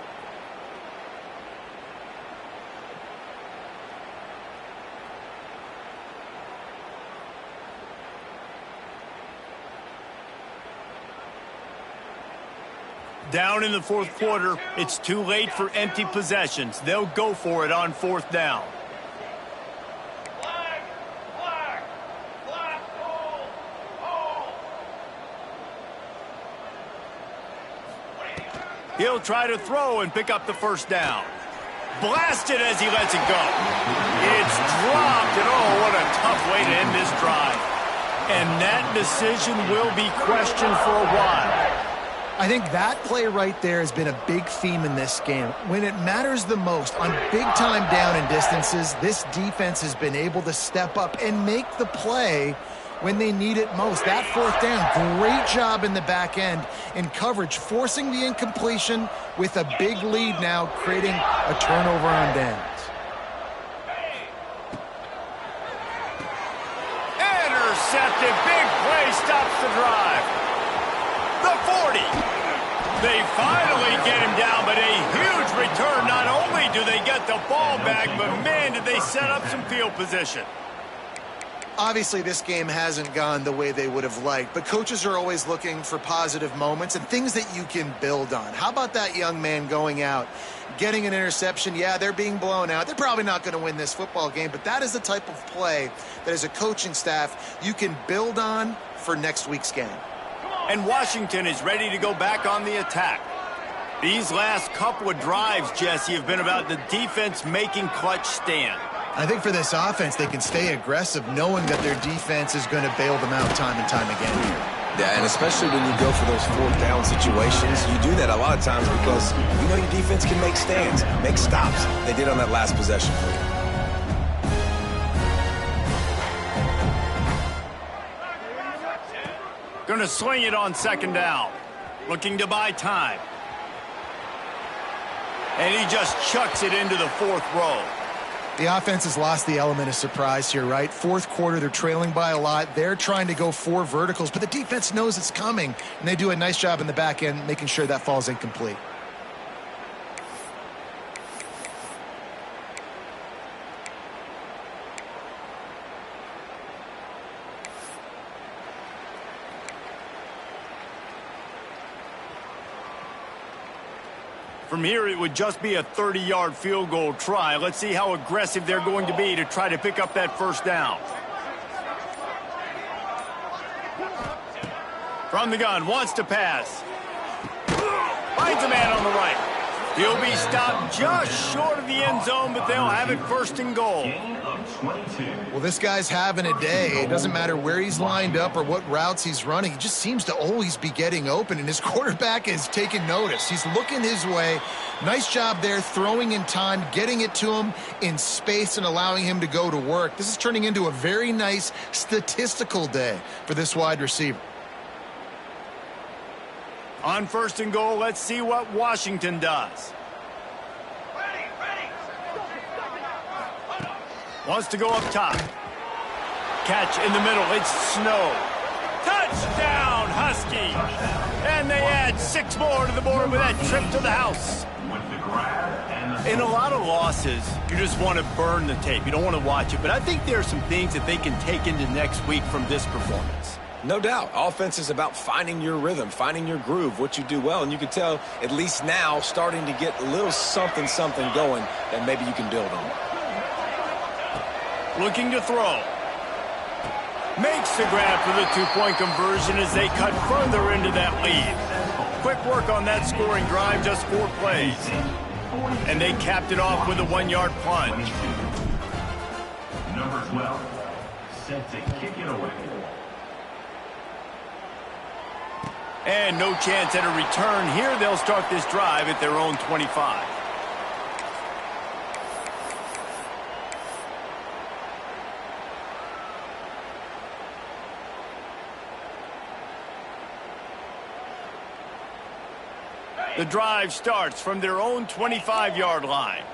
Down in the 4th quarter, it's too late for empty possessions. They'll go for it on 4th down. He'll try to throw and pick up the 1st down. Blasted as he lets it go. It's dropped, and oh, what a tough way to end this drive. And that decision will be questioned for a while. I think that play right there has been a big theme in this game. When it matters the most, on big-time down and distances, this defense has been able to step up and make the play when they need it most. That 4th down, great job in the back end in coverage, forcing the incompletion with a big lead now, creating a turnover on downs. Intercepted, big play, stops the drive. The 40. They finally get him down, but a huge return. Not only do they get the ball back, but man, did they set up some field position. Obviously, this game hasn't gone the way they would have liked, but coaches are always looking for positive moments and things that you can build on. How about that young man going out, getting an interception? Yeah, they're being blown out. They're probably not going to win this football game, but that is the type of play that as a coaching staff you can build on for next week's game. And Washington is ready to go back on the attack. These last couple of drives, Jesse, have been about the defense making clutch stand. I think for this offense, they can stay aggressive knowing that their defense is going to bail them out time and time again here. Yeah, and especially when you go for those 4th down situations, you do that a lot of times because you know your defense can make stands, make stops. They did on that last possession for you. Going to swing it on 2nd down. Looking to buy time. And he just chucks it into the 4th row. The offense has lost the element of surprise here, right? 4th quarter, they're trailing by a lot. They're trying to go 4 verticals, but the defense knows it's coming. And they do a nice job in the back end making sure that falls incomplete. From here, it would just be a 30-yard field goal try. Let's see how aggressive they're going to be to try to pick up that 1st down. From the gun, wants to pass. Finds a man on the right. He'll be stopped just short of the end zone, but they'll have it 1st and goal. Gain of 22. Well, this guy's having a day. It doesn't matter where he's lined up or what routes he's running. He just seems to always be getting open, and his quarterback is taking notice. He's looking his way. Nice job there, throwing in time, getting it to him in space and allowing him to go to work. This is turning into a very nice statistical day for this wide receiver. On 1st and goal, let's see what Washington does. Wants to go up top. Catch in the middle. It's Snow. Touchdown, Huskies! And they add 6 more to the board with that trip to the house. In a lot of losses, you just want to burn the tape. You don't want to watch it. But I think there are some things that they can take into next week from this performance. No doubt. Offense is about finding your rhythm, finding your groove, what you do well. And you can tell, at least now, starting to get a little something going that maybe you can build on. Looking to throw. Makes the grab for the 2-point conversion as they cut further into that lead. Quick work on that scoring drive, just 4 plays. And they capped it off with a 1-yard plunge. Number 12, set to kick it away. And no chance at a return here. They'll start this drive at their own 25. The drive starts from their own 25-yard line.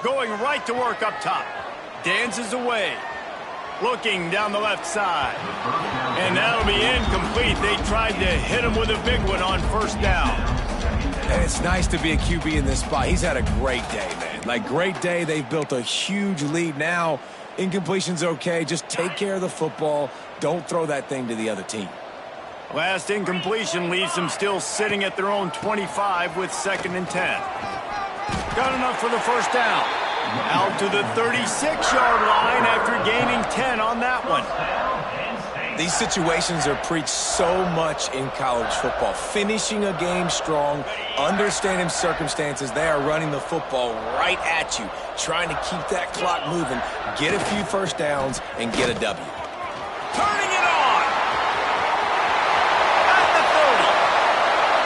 Going right to work up top. Dances away. Looking down the left side. And that'll be incomplete. They tried to hit him with a big one on first down. And it's nice to be a QB in this spot. He's had a great day, man. Like, great day. They've built a huge lead now. Incompletion's okay. Just take care of the football. Don't throw that thing to the other team. Last incompletion leaves them still sitting at their own 25 with 2nd and 10. Got enough for the first down. Out to the 36-yard line after gaining 10 on that one. These situations are preached so much in college football. Finishing a game strong, understanding circumstances. They are running the football right at you, trying to keep that clock moving, get a few first downs, and get a W. Turning it on. At the 30.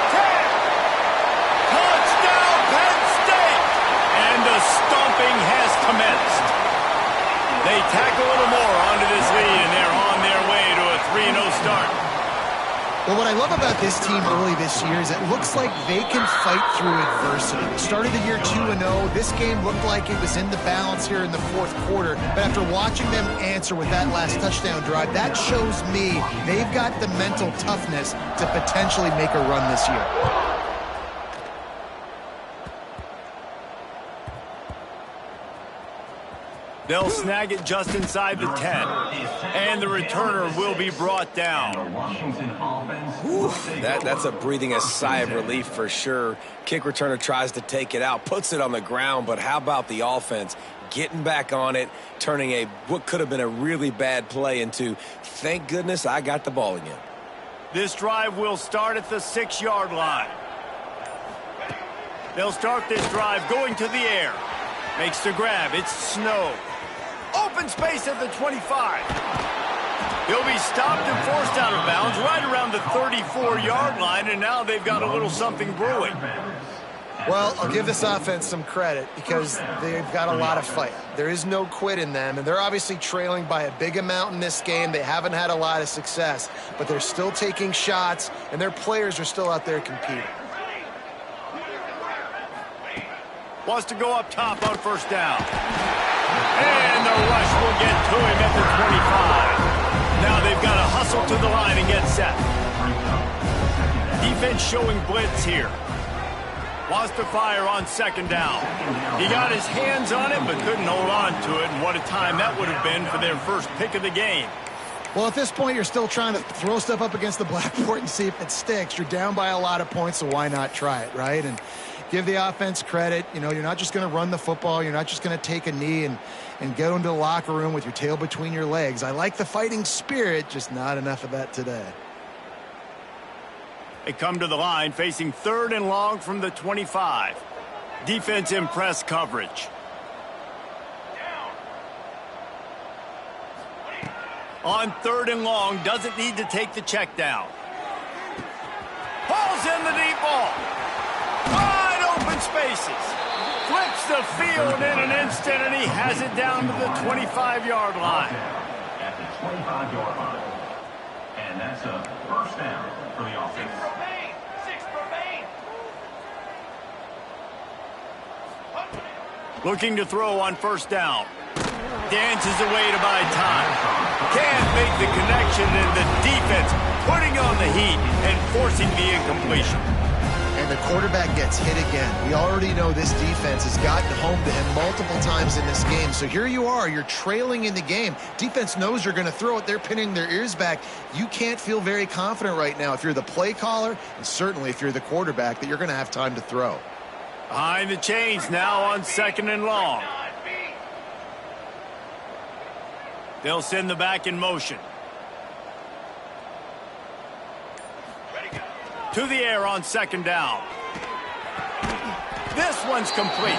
10. Touchdown, Penn State. And the stomping has commenced. They tack a little more onto this lead, and they're on their way to a 3-0 start. Well, what I love about this team early this year is it looks like they can fight through adversity. They started the year 2-0. This game looked like it was in the balance here in the 4th quarter. But after watching them answer with that last touchdown drive, that shows me they've got the mental toughness to potentially make a run this year. They'll snag it just inside the 10. And the returner will be brought down. Whew, that's a breathing a sigh of relief for sure. Kick returner tries to take it out, puts it on the ground, but how about the offense getting back on it, turning what could have been a really bad play into, thank goodness I got the ball again. This drive will start at the 6-yard line. They'll start this drive going to the air. Makes the grab. It's Snow. Open space at the 25. He'll be stopped and forced out of bounds right around the 34-yard line, and now they've got a little something brewing. Well, I'll give this offense some credit because they've got a lot of fight. There is no quit in them, and they're obviously trailing by a big amount in this game. They haven't had a lot of success, but they're still taking shots, and their players are still out there competing. Wants to go up top on first down. And the rush will get to him at the 25. Now they've got to hustle to the line and get set. Defense showing blitz here. Wants to fire on 2nd down. He got his hands on it, but couldn't hold on to it. And what a time that would have been for their first pick of the game. Well, at this point, you're still trying to throw stuff up against the blackboard and see if it sticks. You're down by a lot of points, so why not try it, right? And give the offense credit. You know, you're not just going to run the football. You're not just going to take a knee and go into the locker room with your tail between your legs. I like the fighting spirit, just not enough of that today. They come to the line facing 3rd and long from the 25. Defense in press coverage. On 3rd and long, doesn't need to take the check down. Pulls in the deep ball. Wide open spaces. Flips the field in an instant, and he has it down to the 25-yard line. At the 25-yard line. And that's a first down for the offense. Looking to throw on first down. Dances away to buy time. Can't make the connection, and the defense putting on the heat and forcing the incompletion. And the quarterback gets hit again. We already know this defense has gotten home to him multiple times in this game. So here you are, you're trailing in the game. Defense knows you're going to throw it. They're pinning their ears back. You can't feel very confident right now if you're the play caller, and certainly if you're the quarterback, that you're going to have time to throw. Behind the chains now on 2nd and long. They'll send the back in motion. To the air on 2nd down. This one's complete.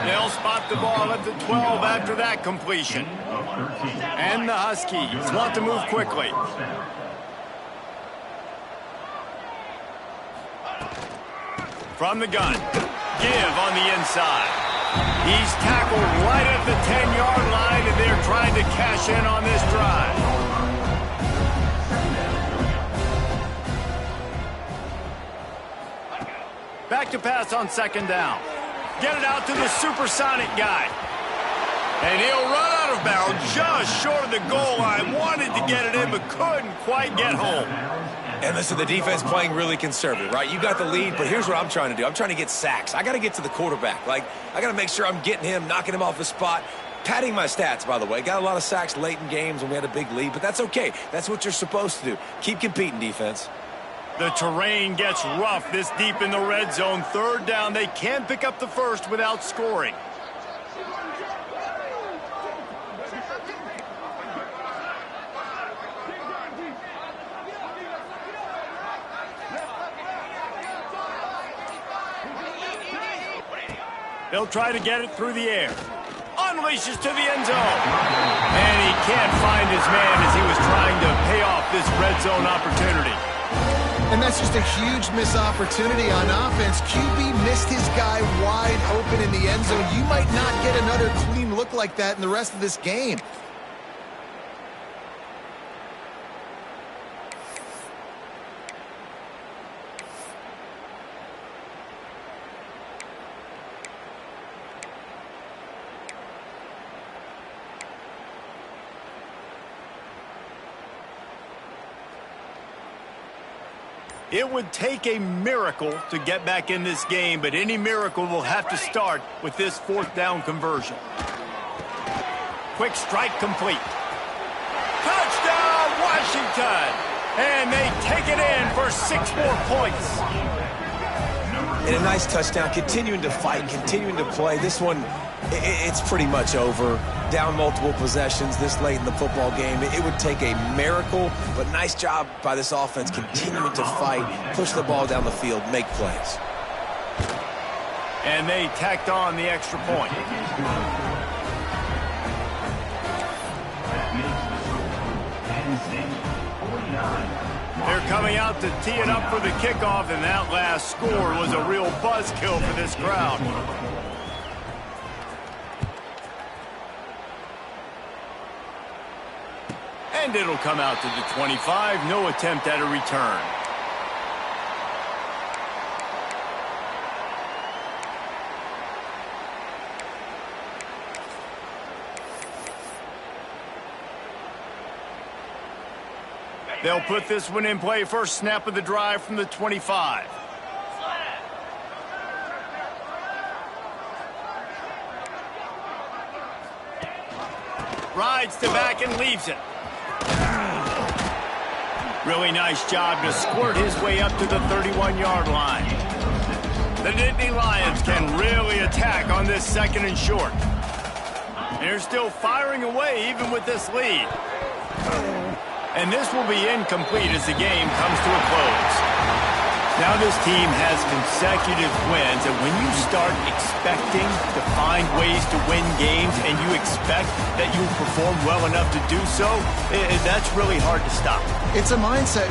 They'll spot the ball at the 12 after that completion. And the Huskies want to move quickly. From the gun. Give on the inside. He's tackled right at the 10-yard line, and they're trying to cash in on this drive. Back to pass on 2nd down. Get it out to the supersonic guy. And he'll run out of bounds just short of the goal line. Wanted to get it in, but couldn't quite get home. And listen, the defense playing really conservative, right? You got the lead, but here's what I'm trying to do. I'm trying to get sacks. I got to get to the quarterback. I got to make sure I'm getting him, knocking him off the spot. Padding my stats, by the way. Got a lot of sacks late in games when we had a big lead, but that's okay. That's what you're supposed to do. Keep competing, defense. The terrain gets rough this deep in the red zone. 3rd down, they can't pick up the first without scoring. They'll try to get it through the air. Unleashes to the end zone. And he can't find his man as he was trying to pay off this red zone opportunity. And that's just a huge missed opportunity on offense. QB missed his guy wide open in the end zone. You might not get another clean look like that in the rest of this game. It would take a miracle to get back in this game, but any miracle will have to start with this 4th down conversion. Quick strike complete. Touchdown, Washington! And they take it in for 6 more points. And a nice touchdown, continuing to fight, continuing to play. This one, it's pretty much over. Down multiple possessions this late in the football game. It would take a miracle, but nice job by this offense continuing to fight, push the ball down the field, make plays. And they tacked on the extra point. They're coming out to tee it up for the kickoff, and that last score was a real buzzkill for this crowd. And it'll come out to the 25. No attempt at a return. They'll put this one in play. First snap of the drive from the 25. Rides to back and leaves it. Really nice job to squirt his way up to the 31-yard line. The Nittany Lions can really attack on this 2nd and short. They're still firing away even with this lead. And this will be incomplete as the game comes to a close. Now this team has consecutive wins, and when you start expecting to find ways to win games and you expect that you'll perform well enough to do so, that's really hard to stop. It's a mindset.